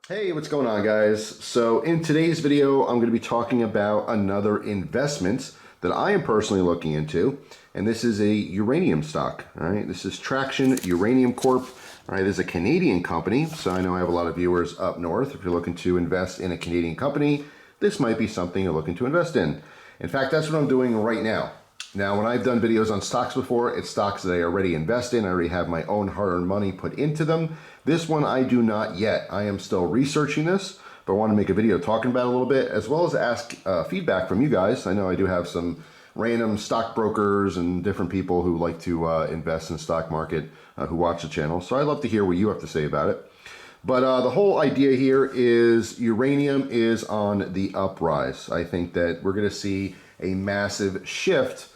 Hey, what's going on, guys? So in today's video, I'm going to be talking about another investment that I am personally looking into, and this is a uranium stock. All right, this is Traction Uranium Corp. All right, this is a Canadian company, so I know I have a lot of viewers up north. If you're looking to invest in a Canadian company, this might be something you're looking to invest in. In fact, that's what I'm doing right now. Now, when I've done videos on stocks before, it's stocks that I already invest in. I already have my own hard-earned money put into them. This one I do not yet. I am still researching this, but I want to make a video talking about it a little bit, as well as ask feedback from you guys. I know I do have some random stockbrokers and different people who like to invest in the stock market who watch the channel. So I'd love to hear what you have to say about it. But the whole idea here is uranium is on the uprise. I think that we're going to see a massive shift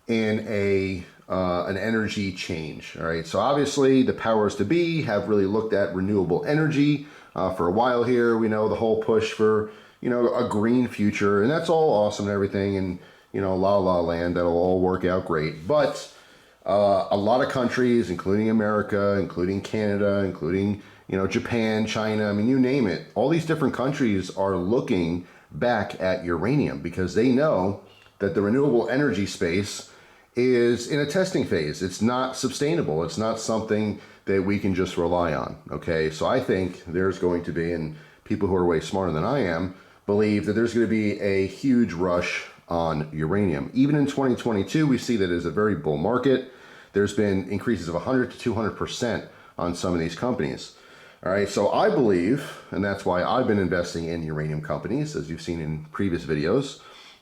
in an energy change. All right, so obviously the powers to be have really looked at renewable energy for a while here. We know the whole push for, a green future, and that's all awesome and everything, and la la land, that'll all work out great. But a lot of countries, including America, including Canada, including Japan, China, I mean, you name it, all these different countries are looking back at uranium because they know that the renewable energy space is in a testing phase. It's not sustainable. It's not something that we can just rely on. Okay, so I think there's going to be, and people who are way smarter than I am believe that there's going to be a huge rush on uranium. Even in 2022, we see that it's a very bull market. There's been increases of 100 to 200% on some of these companies. All right, so I believe, and that's why I've been investing in uranium companies, as you've seen in previous videos,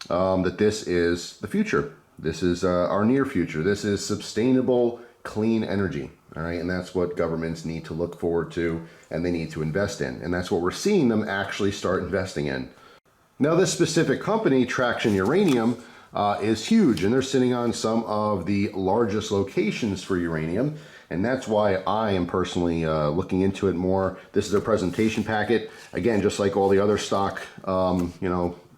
that this is the future. This is our near future. This is sustainable, clean energy. All right, and that's what governments need to look forward to and they need to invest in. And that's what we're seeing them actually start investing in. Now, this specific company, Traction Uranium, is huge, and they're sitting on some of the largest locations for uranium. And that's why I am personally looking into it more. This is their presentation packet. Again, just like all the other stock,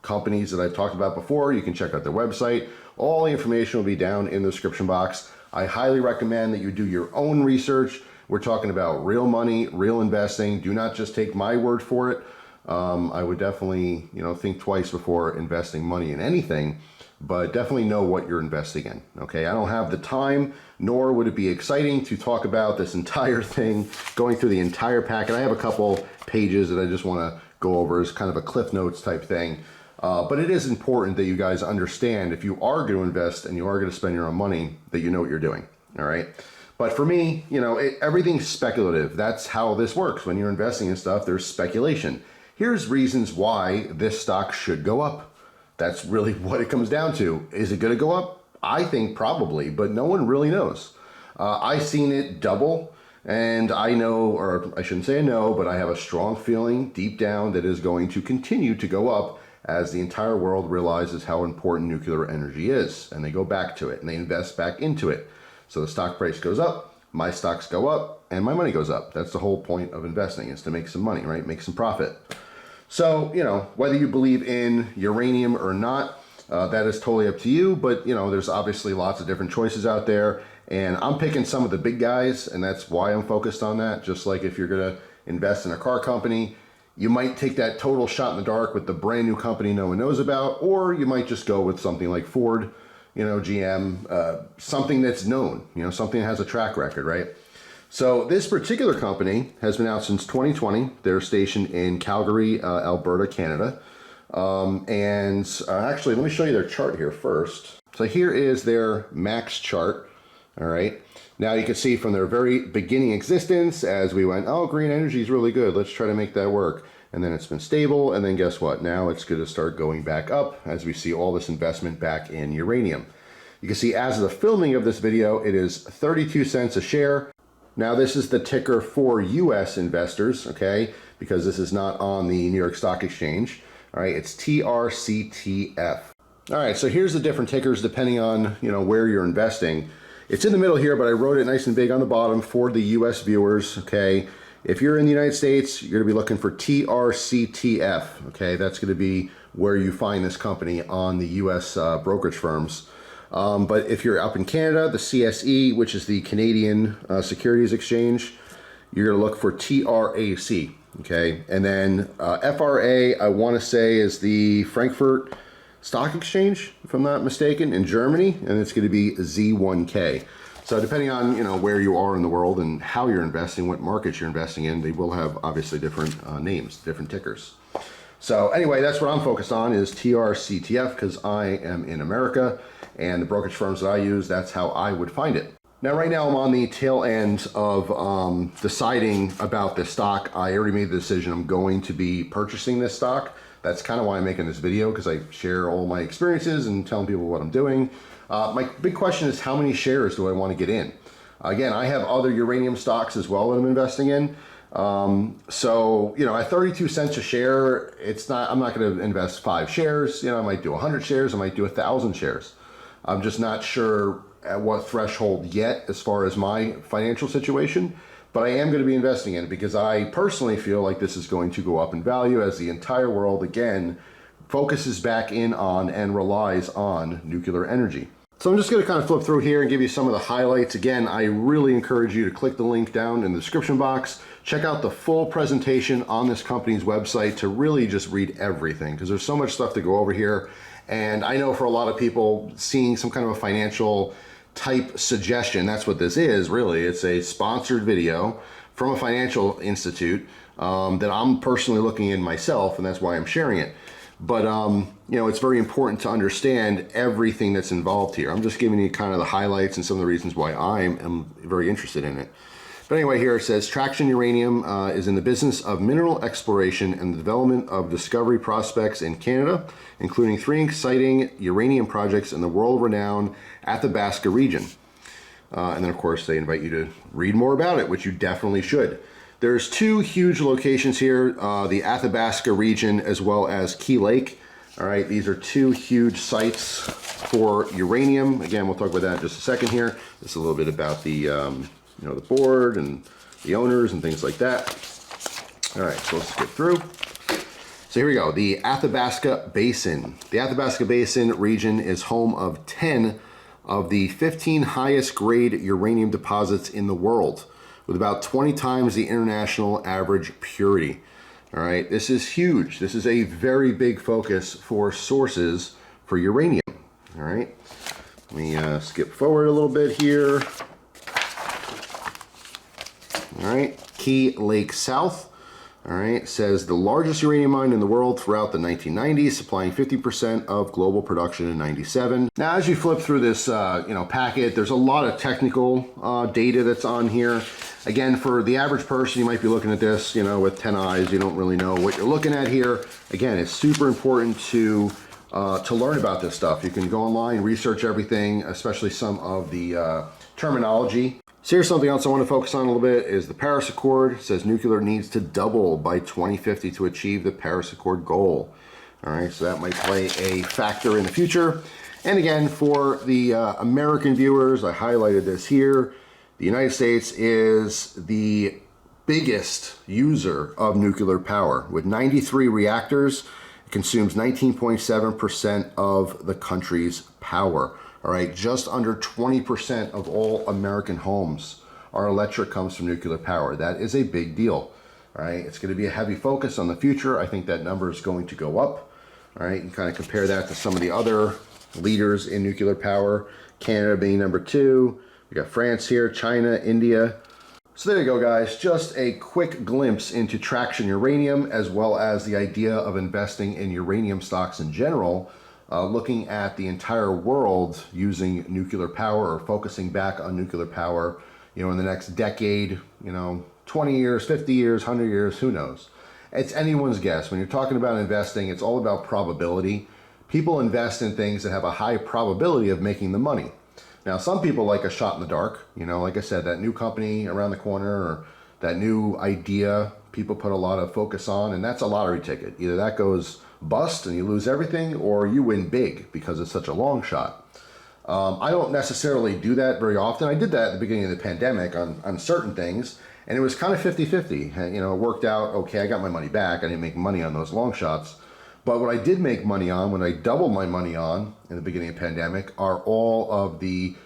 companies that I've talked about before, you can check out their website. All the information will be down in the description box. I highly recommend that you do your own research. We're talking about real money, real investing. Do not just take my word for it. I would definitely, think twice before investing money in anything, but definitely know what you're investing in. Okay, I don't have the time, nor would it be exciting to talk about this entire thing, going through the entire packet. I have a couple pages that I just want to go over as kind of a Cliff Notes type thing. But it is important that you guys understand if you are going to invest and you are going to spend your own money, that you know what you're doing. All right. But for me, everything's speculative. That's how this works. When you're investing in stuff, there's speculation. Here's reasons why this stock should go up. That's really what it comes down to. Is it going to go up? I think probably, but no one really knows. I've seen it double, and I know, or I shouldn't say I know, but I have a strong feeling deep down that it is going to continue to go up as the entire world realizes how important nuclear energy is, and they go back to it and they invest back into it. So the stock price goes up, my stocks go up, and my money goes up. That's the whole point of investing, is to make some money, right? Make some profit. So, whether you believe in uranium or not, that is totally up to you. But, there's obviously lots of different choices out there, and I'm picking some of the big guys, and that's why I'm focused on that. Just like if you're going to invest in a car company, you might take that total shot in the dark with the brand new company no one knows about, or you might just go with something like Ford, GM, something that's known, something that has a track record, right? So this particular company has been out since 2020. They're stationed in Calgary, Alberta, Canada. Actually, let me show you their chart here first. So here is their max chart, all right? Now you can see from their very beginning existence as we went, oh, green energy is really good. Let's try to make that work. And then it's been stable. And then guess what? Now it's going to start going back up as we see all this investment back in uranium. You can see as of the filming of this video, it is 32 cents a share. Now this is the ticker for US investors, okay? Because this is not on the New York Stock Exchange. All right, it's TRCTF. All right, so here's the different tickers depending on, where you're investing. It's in the middle here, but I wrote it nice and big on the bottom for the US viewers, okay? If you're in the United States, you're gonna be looking for TRCTF, okay? That's gonna be where you find this company on the US brokerage firms. But if you're up in Canada, the CSE, which is the Canadian Securities Exchange, you're gonna look for TRAC, Okay, and then FRA, I want to say, is the Frankfurt Stock Exchange, if I'm not mistaken, in Germany, and it's going to be Z1K. So depending on, where you are in the world and how you're investing, what markets you're investing in, they will have obviously different names, different tickers. So anyway, that's what I'm focused on is TRCTF because I am in America, and the brokerage firms that I use, that's how I would find it. Now, right now I'm on the tail end of deciding about this stock. I already made the decision I'm going to be purchasing this stock. That's kind of why I'm making this video, because I share all my experiences and telling people what I'm doing. My big question is, how many shares do I want to get in? Again, I have other uranium stocks as well that I'm investing in. So, at 32 cents a share, I'm not going to invest 5 shares. I might do 100 shares. I might do 1,000 shares. I'm just not sure at what threshold yet as far as my financial situation, but I am going to be investing in it because I personally feel like this is going to go up in value as the entire world, again, focuses back in on and relies on nuclear energy. So I'm just going to kind of flip through here and give you some of the highlights. Again, I really encourage you to click the link down in the description box. Check out the full presentation on this company's website to really just read everything, because there's so much stuff to go over here. And I know for a lot of people, seeing some kind of a financial type suggestion, that's what this is really. It's a sponsored video from a financial institute that I'm personally looking in myself, and that's why I'm sharing it. But it's very important to understand everything that's involved here. I'm just giving you kind of the highlights and some of the reasons why I am very interested in it. But anyway, here it says Traction Uranium is in the business of mineral exploration and the development of discovery prospects in Canada, including 3 exciting uranium projects in the world-renowned Athabasca region. And then, of course, they invite you to read more about it, which you definitely should. There's 2 huge locations here, the Athabasca region as well as Key Lake. All right, these are 2 huge sites for uranium. Again, we'll talk about that in just a second here. This is a little bit about the the board and the owners and things like that. All right, so let's skip through. So here we go, the Athabasca Basin. The Athabasca Basin region is home of 10 of the 15 highest grade uranium deposits in the world, with about 20 times the international average purity. All right, this is huge. This is a very big focus for sources for uranium. All right, let me skip forward a little bit here. All right, Key Lake South. All right, says the largest uranium mine in the world throughout the 1990s, supplying 50% of global production in 97. Now, as you flip through this, packet, there's a lot of technical data that's on here. Again, for the average person, you might be looking at this, with 10 eyes. You don't really know what you're looking at here. Again, it's super important to learn about this stuff. You can go online, research everything, especially some of the terminology. So here's something else I want to focus on a little bit is the Paris Accord. It says nuclear needs to double by 2050 to achieve the Paris Accord goal. All right, so that might play a factor in the future. And again, for the American viewers, I highlighted this here. The United States is the biggest user of nuclear power. With 93 reactors, it consumes 19.7% of the country's power. All right, just under 20% of all American homes, our electric comes from nuclear power. That is a big deal. All right, it's going to be a heavy focus on the future. I think that number is going to go up. All right, and kind of compare that to some of the other leaders in nuclear power. Canada being number 2. We got France here, China, India. So there you go, guys. Just a quick glimpse into Traction Uranium, as well as the idea of investing in uranium stocks in general. Looking at the entire world using nuclear power or focusing back on nuclear power, in the next decade, 20 years, 50 years, 100 years, who knows? It's anyone's guess. When you're talking about investing, it's all about probability. People invest in things that have a high probability of making the money. Now, some people like a shot in the dark. Like I said, that new company around the corner or that new idea, people put a lot of focus on, and that's a lottery ticket. Either that goes bust and you lose everything, or you win big because it's such a long shot. I don't necessarily do that very often. I did that at the beginning of the pandemic on certain things, and it was kind of 50-50. It worked out okay. I got my money back. I didn't make money on those long shots. But what I did make money on, when I doubled my money on in the beginning of the pandemic, are all of the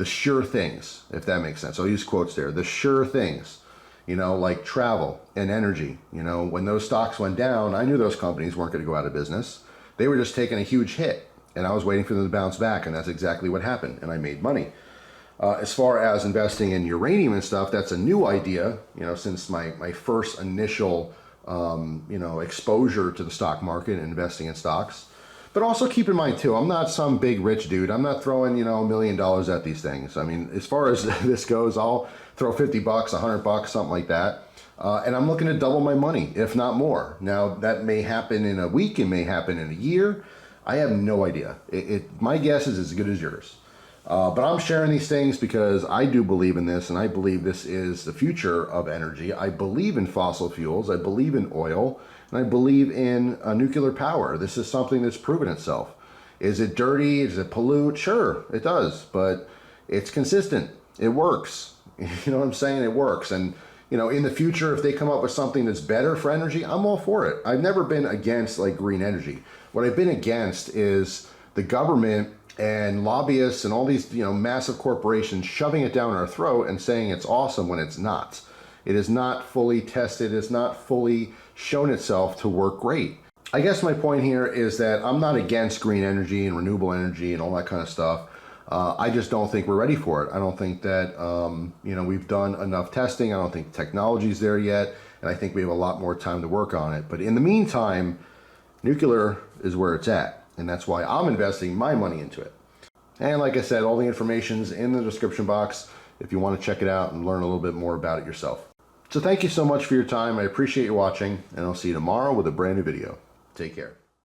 sure things, if that makes sense. I'll use quotes there. The sure things. You know, like travel and energy. You know, when those stocks went down, I knew those companies weren't going to go out of business. They were just taking a huge hit, and I was waiting for them to bounce back, and that's exactly what happened, and I made money. As far as investing in uranium and stuff, that's a new idea, you know, since my first initial, you know, exposure to the stock market and investing in stocks. But also keep in mind too, I'm not some big rich dude. I'm not throwing, you know, $1 million at these things. I mean, as far as this goes, I'll throw 50 bucks, 100 bucks, something like that. And I'm looking to double my money, if not more. Now, that may happen in a week. It may happen in a year. I have no idea. My guess is as good as yours. But I'm sharing these things because I do believe in this, and I believe this is the future of energy. I believe in fossil fuels. I believe in oil, and I believe in nuclear power. This is something that's proven itself. Is it dirty? Does it pollute? Sure, it does, but it's consistent. It works. You know what I'm saying? It works. And, you know, in the future, if they come up with something that's better for energy, I'm all for it. I've never been against like green energy. What I've been against is the government and lobbyists and all these, you know, massive corporations shoving it down our throat and saying it's awesome when it's not. It is not fully tested. It's not fully shown itself to work great. I guess my point here is that I'm not against green energy and renewable energy and all that kind of stuff. I just don't think we're ready for it. I don't think that, you know, we've done enough testing. I don't think the technology's there yet. And I think we have a lot more time to work on it. But in the meantime, nuclear is where it's at. And that's why I'm investing my money into it. And like I said, all the information's in the description box if you want to check it out and learn a little bit more about it yourself. So thank you so much for your time. I appreciate you watching, and I'll see you tomorrow with a brand new video. Take care.